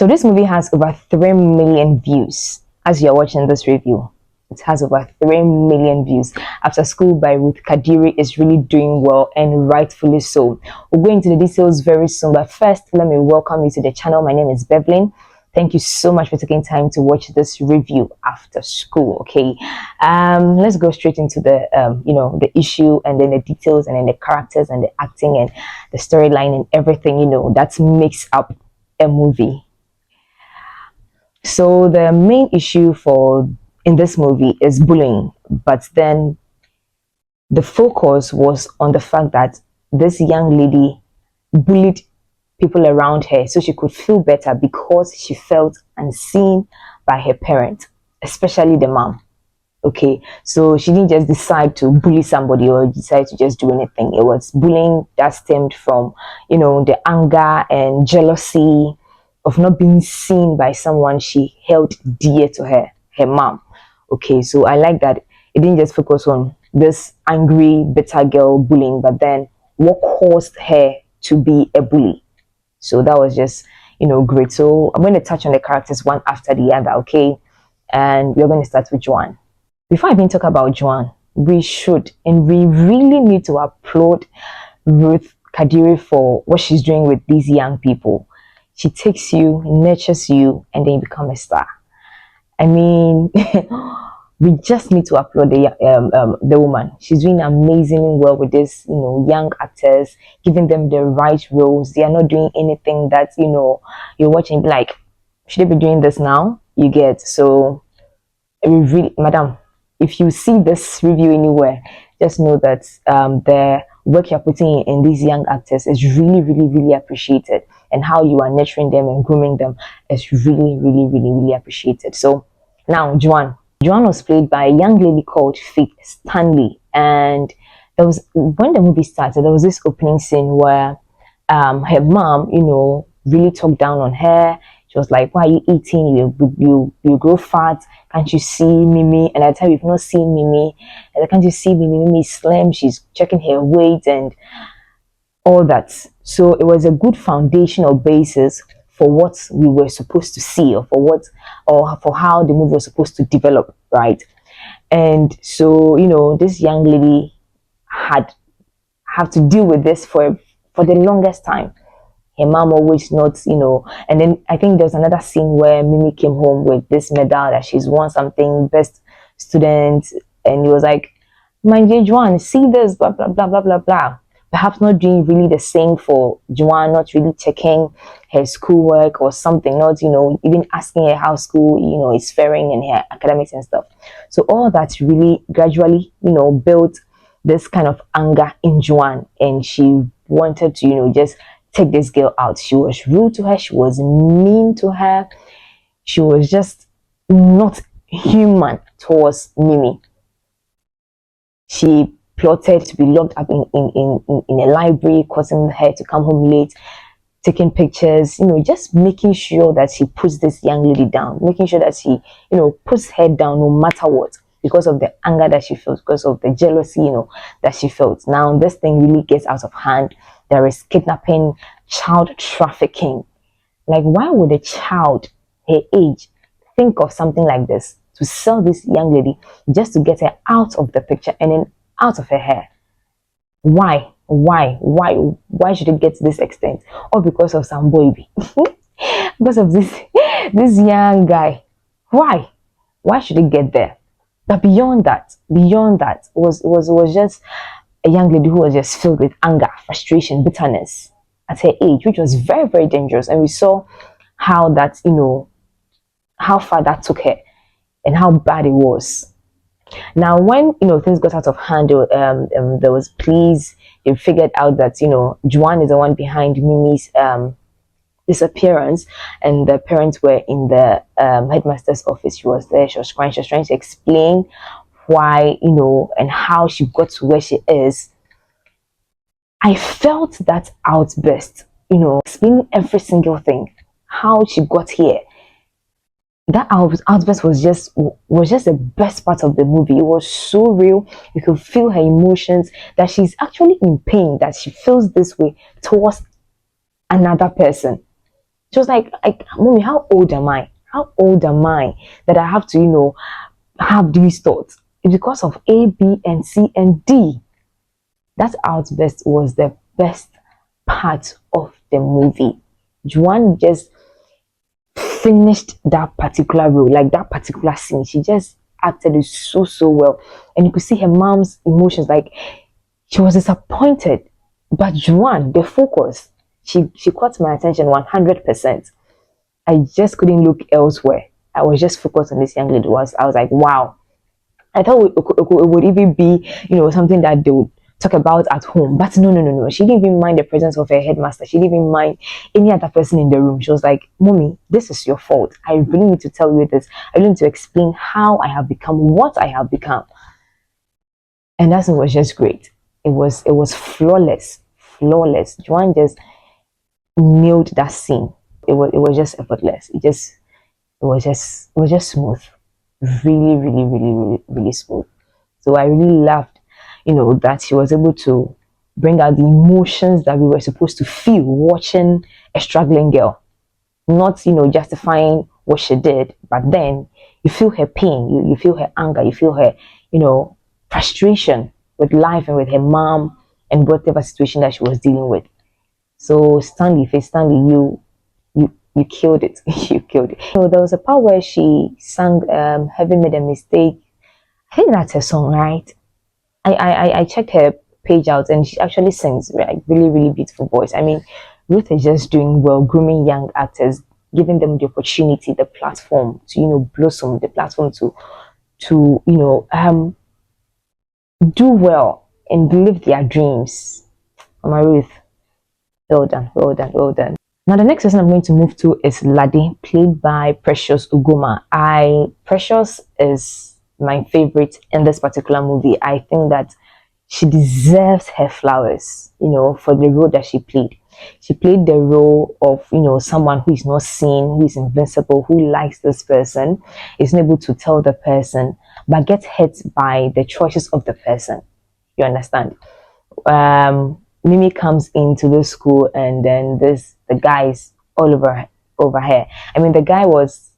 So this movie has over 3 million views as you're watching this review. It has over 3 million views. After School by Ruth Kadiri is really doing well, and rightfully so. We'll go into the details very soon, but first, let me welcome you to the channel. My name is Bevlin. Thank you so much for taking time to watch this review after school. Okay, let's go straight into the the issue, and then the details, and then the characters, and the acting, and the storyline, and everything that makes up a movie. So the main issue in this movie is bullying, but then the focus was on the fact that this young lady bullied people around her so she could feel better because she felt unseen by her parent, especially the mom. Okay, so she didn't just decide to bully somebody or decide to just do anything. It was bullying that stemmed from the anger and jealousy of not being seen by someone she held dear to her mom. Okay, so I like that it didn't just focus on this angry bitter girl bullying, but then what caused her to be a bully. So that was just great. So I'm going to touch on the characters one after the other. Okay, and we're going to start with Joan. Before I even talk about Joan, we really need to applaud Ruth Kadiri for what she's doing with these young people. She takes you, nurtures you, and then you become a star. I mean, we just need to applaud the woman. She's doing amazingly well with this, young actors, giving them the right roles. They are not doing anything that you're watching like, should they be doing this now? You get. So, really, madam, if you see this review anywhere, just know that the work you're putting in these young actors is really, really, really appreciated, and how you are nurturing them and grooming them is really, really, really, really appreciated. So now, Joan was played by a young lady called Faith Stanley, and there was, when the movie started, there was this opening scene where her mom, really talked down on her. She was like, "Why are you eating? You grow fat. Can't you see Mimi?" And at the time, you've not seen Mimi. And can't you see Mimi? Mimi is slim. She's checking her weight and all that. So it was a good foundational basis for what we were supposed to see, or for how the movie was supposed to develop, right? And so this young lady have to deal with this for the longest time. Her mom always not, and then I think there's another scene where Mimi came home with this medal that she's won something, best student, and he was like, "My dear Joan, see this, blah, blah, blah, blah, blah, blah." Perhaps not doing really the same for Joan, not really checking her schoolwork or something, not, even asking her how school, is faring in her academics and stuff. So all that really gradually, built this kind of anger in Joan, and she wanted to, just take this girl out. She was rude to her. She was mean to her. She was just not human towards Mimi. She plotted to be locked up in a library, causing her to come home late, taking pictures, just making sure that she puts this young lady down, making sure that she, puts her down no matter what, because of the anger that she felt, because of the jealousy, that she felt. Now, this thing really gets out of hand. There is kidnapping, child trafficking. Like, why would a child her age think of something like this, to sell this young lady just to get her out of the picture and then out of her hair? Why should it get to this extent? Or because of some baby? Because of this young guy? Why should it get there? But beyond that was just a young lady who was just filled with anger, frustration, bitterness at her age, which was very, very dangerous. And we saw how that, how far that took her and how bad it was. Now, when things got out of hand, there was police. They figured out that Joan is the one behind Mimi's disappearance, and the parents were in the headmaster's office. She was there. She was crying. She was trying to explain why, and how she got to where she is. I felt that outburst, explaining every single thing, how she got here. That outburst was just the best part of the movie. It was so real. You could feel her emotions, that she's actually in pain, that she feels this way towards another person. She was like, mommy, how old am I? How old am I that I have to, have these thoughts? It's because of A, B, and C, and D. That outburst was the best part of the movie. Joan just finished that particular role, like that particular scene. She just acted it so, so well. And you could see her mom's emotions, like she was disappointed. But Joan, the focus, she caught my attention 100%. I just couldn't look elsewhere. I was just focused on this young lady. I was like, wow. I thought it would even be, something that they would talk about at home. But no, no, no, no. She didn't even mind the presence of her headmaster. She didn't even mind any other person in the room. She was like, Mommy, this is your fault. I really need to tell you this. I really need to explain how I have become what I have become. And that was just great. It was flawless. Flawless. Joan just nailed that scene. It was just effortless. It was just smooth. Really, really, really, really, really smooth. So I really loved, that she was able to bring out the emotions that we were supposed to feel watching a struggling girl. Not, justifying what she did, but then you feel her pain, you feel her anger, you feel her, frustration with life and with her mom and whatever situation that she was dealing with. So Stanley, you killed it. You killed it. So there was a part where she sang Having Made a Mistake. I think that's her song, right? I checked her page out and she actually sings like really, really beautiful voice. I mean, Ruth is just doing well, grooming young actors, giving them the opportunity, the platform to, blossom, the platform to do well and live their dreams. Mama Ruth, well done, well done, well done. Now the next person I'm going to move to is Lade, played by Precious Ugoma. Precious is my favorite in this particular movie. I think that she deserves her flowers, for the role that she played. She played the role of, someone who is not seen, who is invincible, who likes this person, is not able to tell the person, but gets hurt by the choices of the person. You understand? Mimi comes into the school and then the guys all over her. I mean, the guy was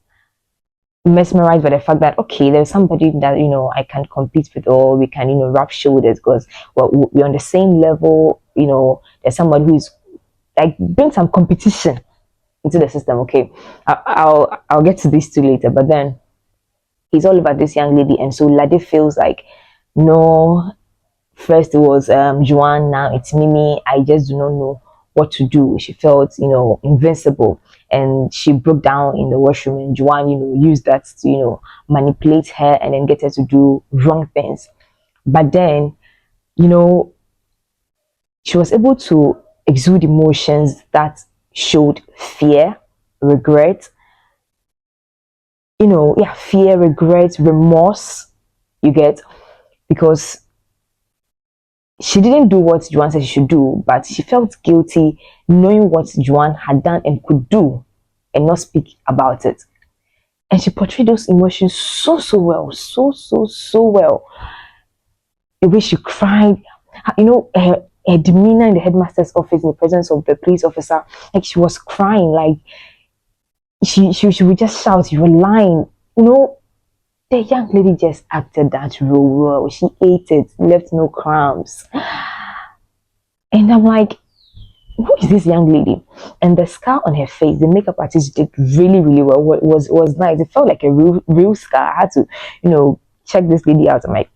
mesmerized by the fact that okay, there's somebody that I can compete with, or we can rub shoulders because we're on the same level. There's somebody who is like bring some competition into the system. Okay, I'll get to this too later, but then he's all over this young lady, and so Lade feels like no. First it was Joan, now it's Mimi. I just do not know what to do. She felt, invincible, and she broke down in the washroom. And Joan, used that to, manipulate her and then get her to do wrong things. But then, she was able to exude emotions that showed fear, regret, fear, regret, remorse. You get, because she didn't do what Joan said she should do, but she felt guilty knowing what Joan had done and could do and not speak about it. And she portrayed those emotions so, so well, so well. The way she cried, her demeanor in the headmaster's office in the presence of the police officer, like she was crying, like she would just shout, "You're lying." The young lady just acted that role well. She ate it, left no crumbs. And I'm like, who is this young lady? And the scar on her face, the makeup artist did really, really well. It was nice. It felt like a real scar. I had to, check this lady out. I'm like,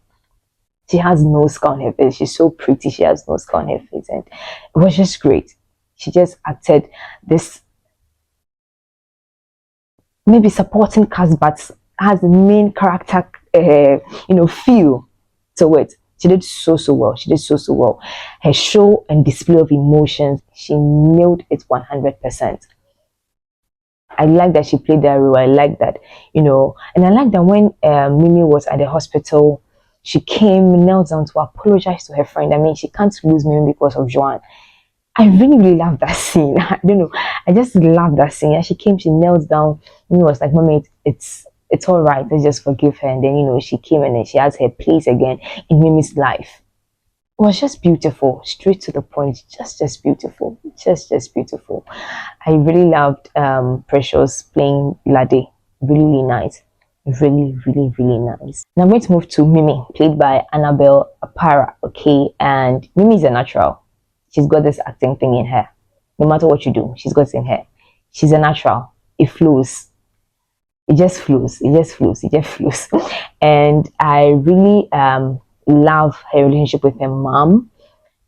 she has no scar on her face. She's so pretty. She has no scar on her face. And it was just great. She just acted this maybe supporting cast, but has the main character, feel to it. She did so, so well. She did so, so well. Her show and display of emotions, she nailed it 100%. I like that she played that role. I like that, and I like that when Mimi was at the hospital, she came, knelt down to apologize to her friend. I mean, she can't lose Mimi because of Joan. I really, really love that scene. I don't know. I just love that scene. And she came, she knelt down. Mimi was like, Mommy, it's all right. Let's just forgive her. And then, she came and then she has her place again in Mimi's life. was just beautiful, straight to the point, just beautiful, just beautiful. I really loved Precious playing Lade. Really nice. Really nice. Now I'm going to move to Mimi, played by Annabelle Apara. Okay, and Mimi is a natural. She's got this acting thing in her. No matter what you do, she's got it in her. She's a natural. It flows. It just flows. It just flows. It just flows. And I really love her relationship with her mom.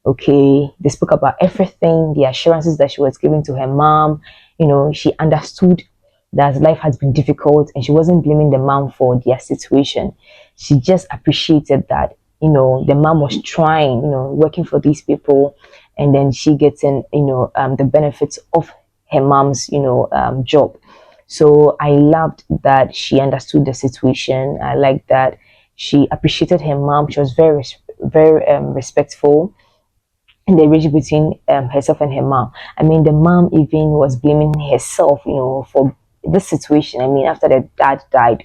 Okay, they spoke about everything, the assurances that she was giving to her mom. You know, she understood that life has been difficult and she wasn't blaming the mom for their situation. She just appreciated that, you know, the mom was trying, you know, working for these people, and then she gets in, you know, the benefits of her mom's, you know, job. So I loved that she understood the situation. I like that she appreciated her mom. She was very respectful in the relationship between herself and her mom. I mean, the mom even was blaming herself, you know, for this situation. I mean, after the dad died,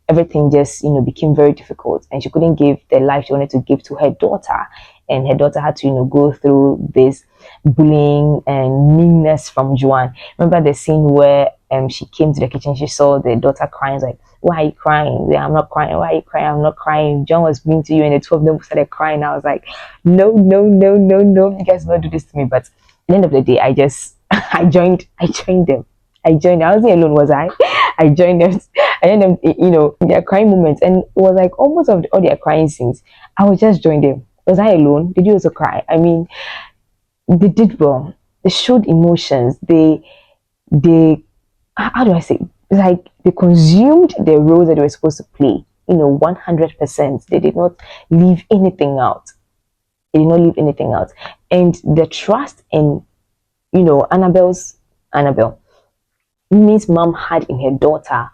everything just, you know, became very difficult, and she couldn't give the life she wanted to give to her daughter, and her daughter had to, you know, go through this bullying and meanness from Joan. Remember the scene where she came to the kitchen, she saw the daughter crying, like, why are you crying? Yeah, I'm not crying. Why are you crying? I'm not crying. Joan was mean to you, and the two of them started crying. I was like, no, you guys not do this to me. But at the end of the day, I just I joined them. I wasn't alone, was I? I joined them. I joined them, you know, in their crying moments, and it was like almost of all their crying scenes. I was just joined them. Was I alone? Did you also cry? I mean, they did well. They showed emotions. They how do I say? Like they consumed the role that they were supposed to play. You know, 100%. They did not leave anything out. They did not leave anything out. And the trust in, you know, Annabelle Mimi's mom had in her daughter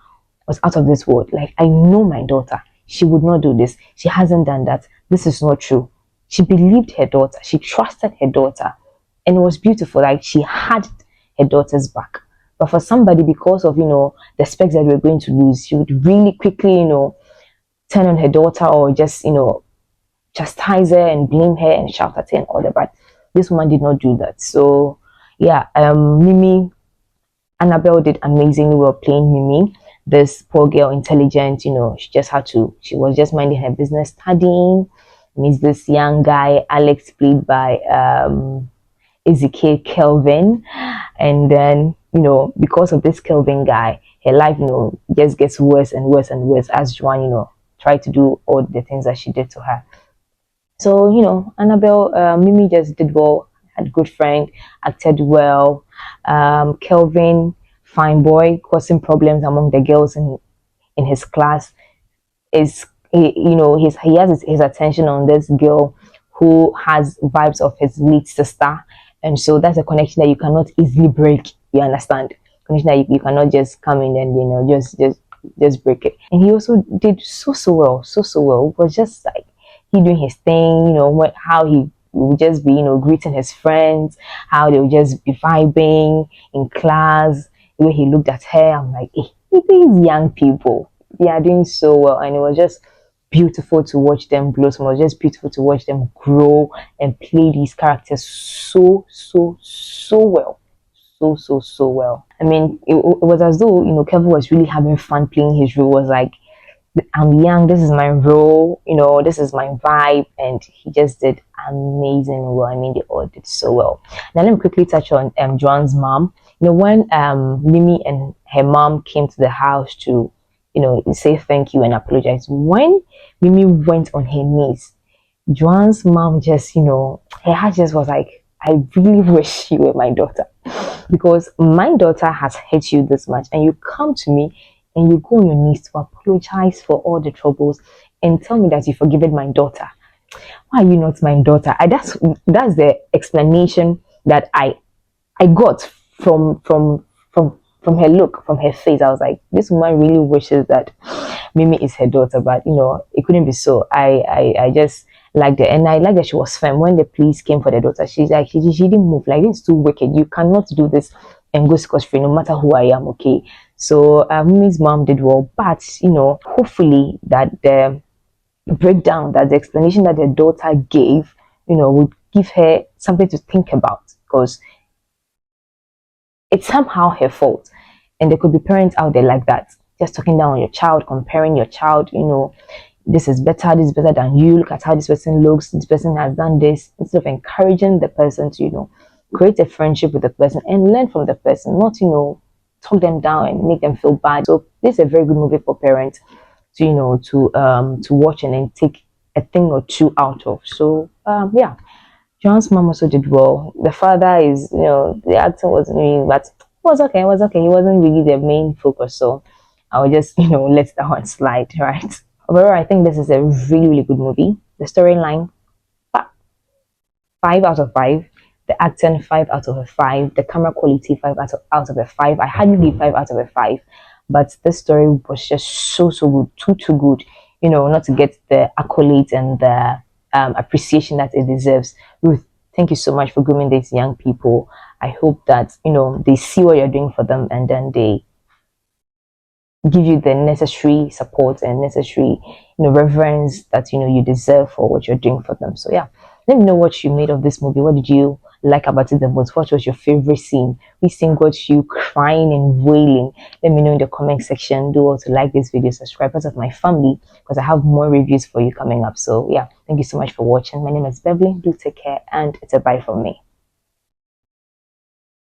was out of this world. Like, I know my daughter. She would not do this. She hasn't done that. This is not true. She believed her daughter. She trusted her daughter. And it was beautiful. Like, she had her daughter's back. But for somebody, because of, you know, the specs that we're going to lose, she would really quickly, you know, turn on her daughter, or just, you know, chastise her and blame her and shout at her and all that. But this woman did not do that. So, yeah, Mimi Annabelle did amazingly well playing Mimi. This poor girl, intelligent, you know, she was just minding her business, studying. Meets this young guy, Alex, played by Ezekiel Kelvin. And then, you know, because of this Kelvin guy, her life, you know, just gets worse and worse and worse as Joan, you know, tried to do all the things that she did to her. So, you know, Mimi just did well, had a good friend, acted well. Kelvin, fine boy, causing problems among the girls in his class. You know, he has his attention on this girl who has vibes of his late sister. And so that's a connection that you cannot easily break. You understand? Connection that you cannot just come in and, you know, just break it. And he also did so well, so well. It was just like he doing his thing, you know, how he would just be, you know, greeting his friends, how they would just be vibing in class, the way he looked at her. I'm like, hey, these young people, they are doing so well. And it was just beautiful to watch them blossom. It was just beautiful to watch them grow and play these characters so well. So well. I mean, it was as though, you know, Kevin was really having fun playing his role. It was like, I'm young, this is my role, you know, this is my vibe, and he just did amazing well. I mean, they all did so well. Now let me quickly touch on Joan's mom. You know, when Mimi and her mom came to the house to, you know, say thank you and apologize, when Mimi went on her knees, Joan's mom just, you know, her heart just was like, I really wish you were my daughter, because my daughter has hurt you this much, and you come to me and you go on your knees to apologize for all the troubles and tell me that you forgiven my daughter. Why are you not my daughter? That's the explanation that I got from her look, from her face. I was like, this woman really wishes that Mimi is her daughter, but you know, it couldn't be so. I just liked it, and I like that she was firm when the police came for the daughter. She's like, she didn't move. Like, this is too wicked. You cannot do this and go scot free, no matter who I am. Okay. So Mimi's mom did well, but you know, hopefully that the breakdown, that the explanation that the daughter gave would give her something to think about, because it's somehow her fault. And there could be parents out there like that, just talking down on your child, comparing your child, this is better than you. Look at how this person looks, this person has done this, instead of encouraging the person to, create a friendship with the person and learn from the person, not, talk them down and make them feel bad. So this is a very good movie for parents to, to watch and then take a thing or two out of. So yeah. John's mom also did well. The father is, the acting wasn't really, but it was okay. It was okay. He wasn't really the main focus, so I would just, let that one slide, right? Overall, I think this is a really, really good movie. The storyline, 5 out of 5. The acting, 5 out of 5. The camera quality, out of a 5. I hardly give 5 out of 5, but this story was just so, so good, too good. Not to get the accolades and the appreciation that it deserves. Ruth, thank you so much for grooming these young people. I hope that they see what you're doing for them, and then they give you the necessary support and necessary reverence that you deserve for what you're doing for them. So yeah, let me know what you made of this movie. What did you like about it the most? What was your favorite scene? Which scene got you crying and wailing? Let me know in the comment section. Do also like this video, subscribe, part of my family, because I have more reviews for you coming up. So yeah, thank you so much for watching. My name is Beverly. Do take care, and it's a bye from me.